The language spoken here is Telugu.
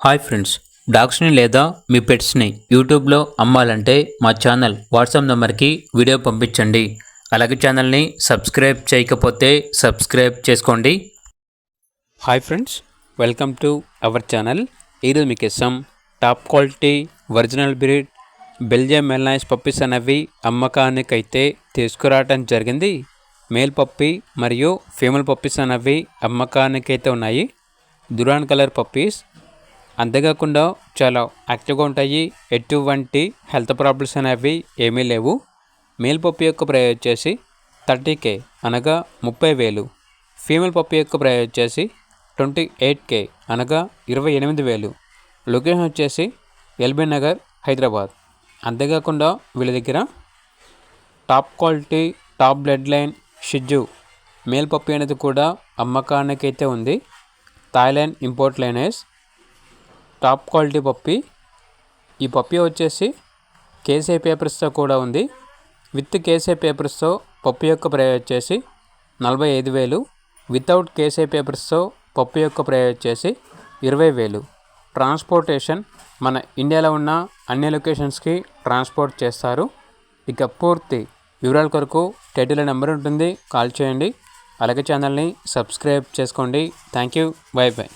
హాయ్ ఫ్రెండ్స్, డాగ్స్ని లేదా మీ పెట్స్ని యూట్యూబ్లో అమ్మాలంటే మా ఛానల్ వాట్సాప్ నెంబర్కి వీడియో పంపించండి. అలాగే ఛానల్ని సబ్స్క్రైబ్ చేయకపోతే సబ్స్క్రైబ్ చేసుకోండి. Hi friends, welcome to our channel. ఈరోజు మీకు ఇస్తాం top quality original breed Belgium Malinois puppies అనేవి అమ్మకానికైతే తీసుకురావడం జరిగింది. మేల్ పప్పీ మరియు ఫీమేల్ పప్పీస్ అనేవి అమ్మకానికైతే ఉన్నాయి. దురాన్ కలర్ పప్పీస్, అంతేకాకుండా చాలా యాక్టివ్గా ఉంటాయి. ఎటువంటి హెల్త్ ప్రాబ్లమ్స్ అనేవి ఏమీ లేవు. మేల్ పప్పి యొక్క ప్రైస్ వచ్చేసి 30K అనగా 30,000. ఫీమేల్ పప్పి యొక్క ప్రైస్ వచ్చేసి 28K అనగా 28,000. లొకేషన్ వచ్చేసి ఎల్బీ నగర్, హైదరాబాద్. అంతేకాకుండా వీళ్ళ దగ్గర top quality top blood line షిజ్జు మేల్ పప్పి అనేది కూడా అమ్మకానికైతే ఉంది. Thailand import liners top quality puppy. ఈ పప్పి వచ్చేసి కేసీ పేపర్స్తో కూడా ఉంది. విత్ కేసీ పేపర్స్తో పప్పి యొక్క ప్రైస్ వచ్చేసి 45,000. వితౌట్ కేసీ పేపర్స్తో పప్పి యొక్క ప్రైస్ వచ్చేసి 20,000. ట్రాన్స్పోర్టేషన్ మన ఇండియాలో ఉన్న అన్ని లొకేషన్స్కి ట్రాన్స్పోర్ట్ చేస్తారు. ఇక పూర్తి వివరాల కొరకు టైటిల్ నెంబర్ ఉంటుంది, కాల్ చేయండి. అలాగే ఛానల్ని సబ్స్క్రైబ్ చేసుకోండి. Thank you, by by.